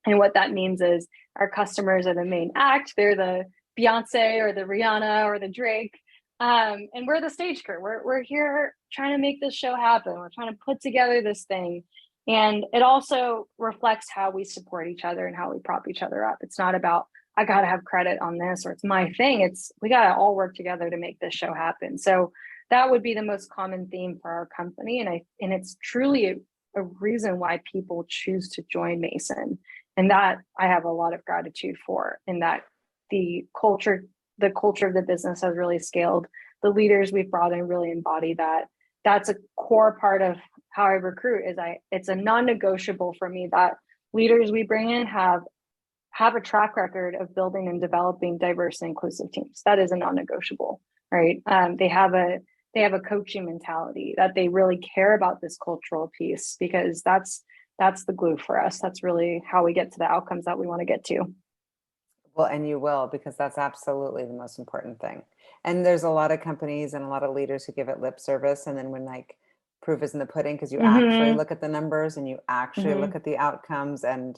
And what that means is our customers are the main act. They're the Beyonce or the Rihanna or the Drake. And we're the stage crew. We're here trying to make this show happen. We're trying to put together this thing. And it also reflects how we support each other and how we prop each other up. It's not about, I got to have credit on this or it's my thing. It's, we got to all work together to make this show happen. So that would be the most common theme for our company. And it's truly a reason why people choose to join Mason. And that I have a lot of gratitude for, in that the culture of the business has really scaled. The leaders we've brought in really embody that. That's a core part of how I recruit. It's a non-negotiable for me that leaders we bring in have a track record of building and developing diverse and inclusive teams. That is a non-negotiable, right? They have a coaching mentality, that they really care about this cultural piece, because that's the glue for us. That's really how we get to the outcomes that we want to get to. Well, and you will, because that's absolutely the most important thing. And there's a lot of companies and a lot of leaders who give it lip service. And then when like proof is in the pudding, because you actually look at the numbers and you actually look at the outcomes and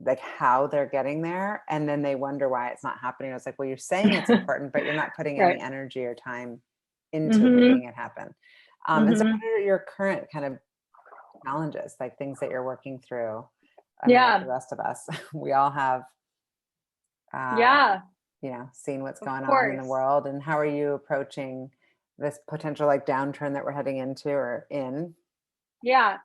like how they're getting there. And then they wonder why it's not happening. I was like, well, you're saying it's important, but you're not putting Right. any energy or time into making it happen. And so what are your current kind of challenges, like things that you're working through? I mean, like the rest of us, we all have, seen what's going on in the world. And how are you approaching this potential like downturn that we're heading into or in? Yeah.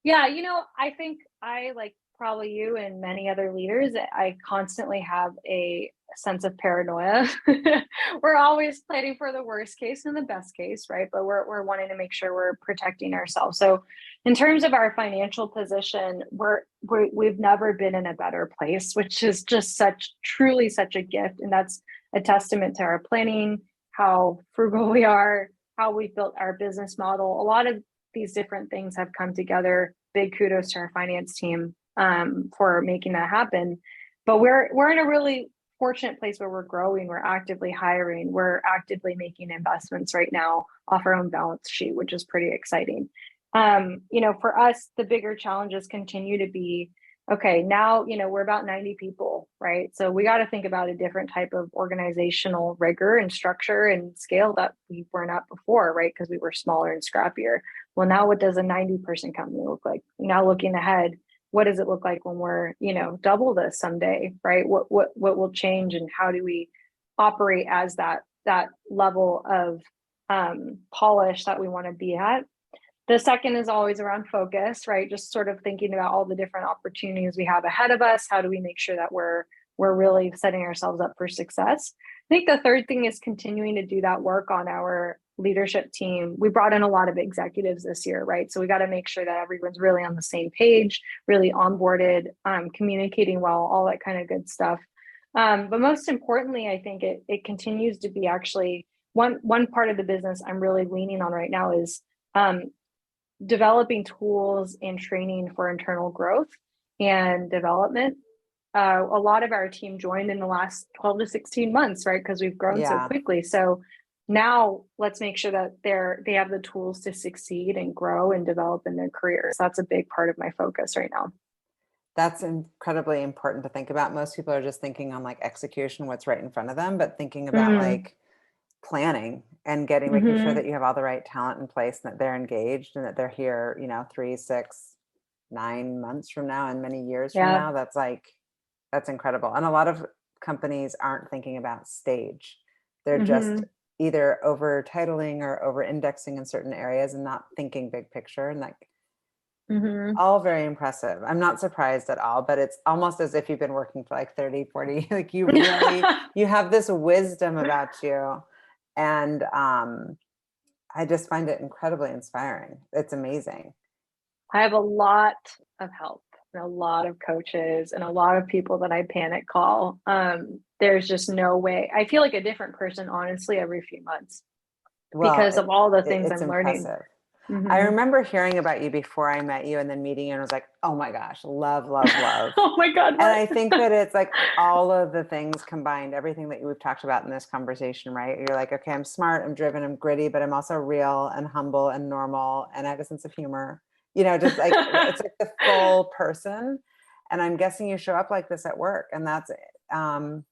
I think I, like probably you and many other leaders, I constantly have a sense of paranoia. We're always planning for the worst case and the best case, right? But we're wanting to make sure we're protecting ourselves. So in terms of our financial position, we've never been in a better place, which is just truly such a gift. And that's a testament to our planning, how frugal we are, how we built our business model. A lot of these different things have come together. Big kudos to our finance team for making that happen. But we're in a really fortunate place where we're growing, we're actively hiring, we're actively making investments right now off our own balance sheet, which is pretty exciting. For us, the bigger challenges continue to be, okay, now, we're about 90 people, right? So we got to think about a different type of organizational rigor and structure and scale that we were not before, right? Because we were smaller and scrappier. Well, now what does a 90-person company look like? Now looking ahead, what does it look like when we're, double this someday, right? What will change, and how do we operate as that level of polish that we want to be at? The second is always around focus, right? Just sort of thinking about all the different opportunities we have ahead of us. How do we make sure that we're really setting ourselves up for success? I think the third thing is continuing to do that work on our leadership team. We brought in a lot of executives this year, right? So we got to make sure that everyone's really on the same page, really onboarded, communicating well, all that kind of good stuff. But most importantly, I think it continues to be actually one part of the business I'm really leaning on right now is developing tools and training for internal growth and development. A lot of our team joined in the last 12 to 16 months, right? Because we've grown so quickly. So now let's make sure that they have the tools to succeed and grow and develop in their careers. That's a big part of my focus right now. That's incredibly important to think about. Most people are just thinking on like execution, what's right in front of them, but thinking about Mm, like planning and making sure hmm that you have all the right talent in place and that they're engaged and that they're here, 3, 6, 9 months from now and many years from Yeah. now. That's incredible. And a lot of companies aren't thinking about stage. They're just hmm either over titling or over indexing in certain areas and not thinking big picture. And that hmm all very impressive. I'm not surprised at all, but it's almost as if you've been working for like 30, 40, like you have this wisdom about you. And I just find it incredibly inspiring. It's amazing. I have a lot of help and a lot of coaches and a lot of people that I panic call. There's just no way. I feel like a different person, honestly, every few months Well, because of all the things it's I'm learning. impressive. I Hmm remember hearing about you before I met you and then meeting you and was like, oh my gosh, love, love, love. Oh my God, And what? I think that it's like all of the things combined, everything that we've talked about in this conversation, right? You're like, okay, I'm smart, I'm driven, I'm gritty, but I'm also real and humble and normal. And I have a sense of humor, just like it's like the full person. And I'm guessing you show up like this at work. And um,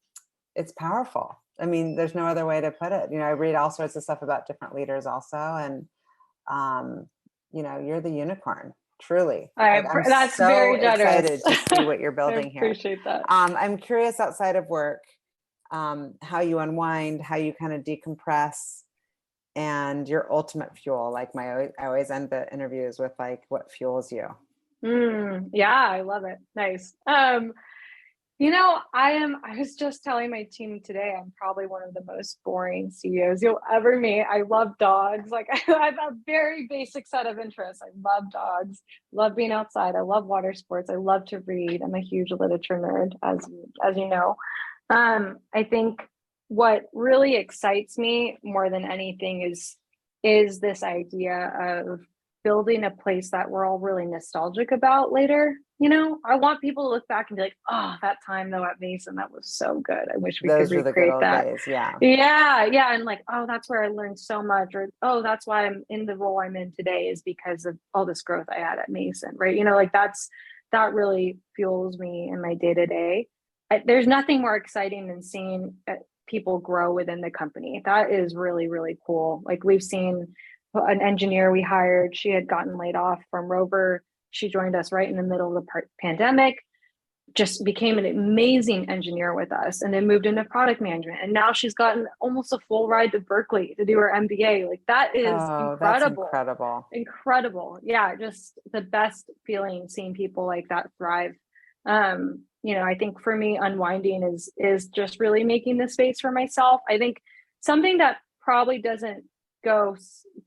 it's powerful. I mean, there's no other way to put it. I read all sorts of stuff about different leaders also. And um, you're the unicorn, truly. Like I'm That's so very generous. excited to see what you're I building here. appreciate that. I'm curious outside of work, how you unwind, how you kind of decompress, and your ultimate fuel. Like I always end the interviews with like, what fuels you? Yeah, I love it. Nice. I was just telling my team today, I'm probably one of the most boring CEOs you'll ever meet. I love dogs. Like I have a very basic set of interests. I love dogs, love being outside. I love water sports. I love to read. I'm a huge literature nerd, as you know. I think what really excites me more than anything is this idea of building a place that we're all really nostalgic about later. I want people to look back and be like, oh, that time though at Mason, that was so good. I wish we could Those were the good recreate old that. days. Yeah. Yeah, yeah. And like, oh, that's where I learned so much. Or, oh, that's why I'm in the role I'm in today is because of all this growth I had at Mason, right? Like that really fuels me in my day to day. There's nothing more exciting than seeing people grow within the company. That is really, really cool. Like we've seen an engineer we hired, she had gotten laid off from Rover. She joined us right in the middle of the pandemic, just became an amazing engineer with us, and then moved into product management. And now she's gotten almost a full ride to Berkeley to do her MBA. Like that is Oh, that's incredible. incredible. Incredible. Yeah, just the best feeling seeing people like that thrive. I think for me, unwinding is just really making the space for myself. I think something that probably doesn't go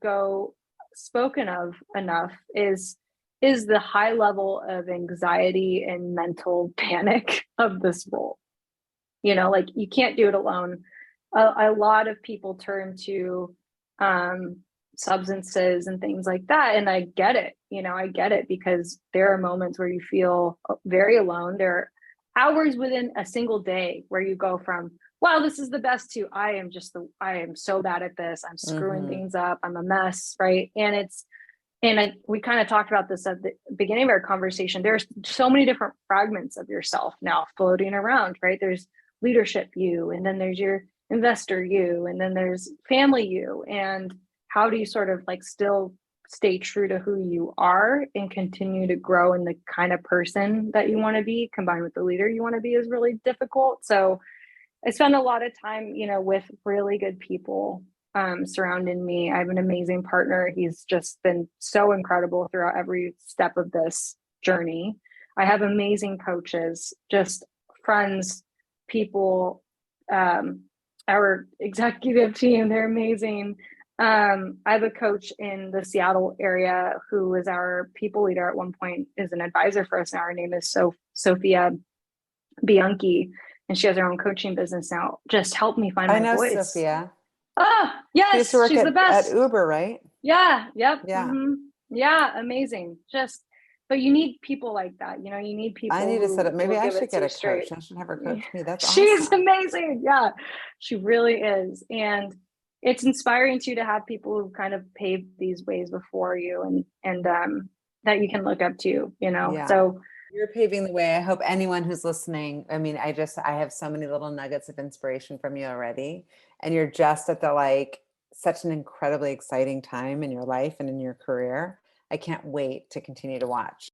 go spoken of enough is the high level of anxiety and mental panic of this role. Like you can't do it alone. A lot of people turn to um, substances and things like that. And I get it. I get it because there are moments where you feel very alone. There are hours within a single day where you go from, wow, this is the best to I am so bad at this. I'm screwing Mm-hmm. things up. I'm a mess. Right. We kind of talked about this at the beginning of our conversation. There's so many different fragments of yourself now floating around, right? There's leadership you, and then there's your investor you, and then there's family you. And how do you sort of like still stay true to who you are and continue to grow in the kind of person that you want to be combined with the leader you want to be is really difficult. So I spend a lot of time, with really good people surrounding me. I have an amazing partner. He's just been so incredible throughout every step of this journey. I have amazing coaches, just friends, people, our executive team, they're amazing. I have a coach in the Seattle area who was our people leader at one point, is an advisor for us now. Her name is Sophia Bianchi, and she has her own coaching business now. Just help me find I my know voice. Sophia. Ah, She used to yes, work she's the at best. Uber, right? Yeah, yep. Yeah. Yeah, amazing. But you need people like that. You need I people need to set who up. Maybe will I give should it get to you a coach. straight. I should have her coach me. That's She's awesome. amazing. Yeah, she really is. And it's inspiring too to have people who kind of paved these ways before you and that you can look up to, Yeah. So You're paving the way. I hope anyone who's listening, I mean, I have so many little nuggets of inspiration from you already. And you're just at the like such an incredibly exciting time in your life and in your career. I can't wait to continue to watch.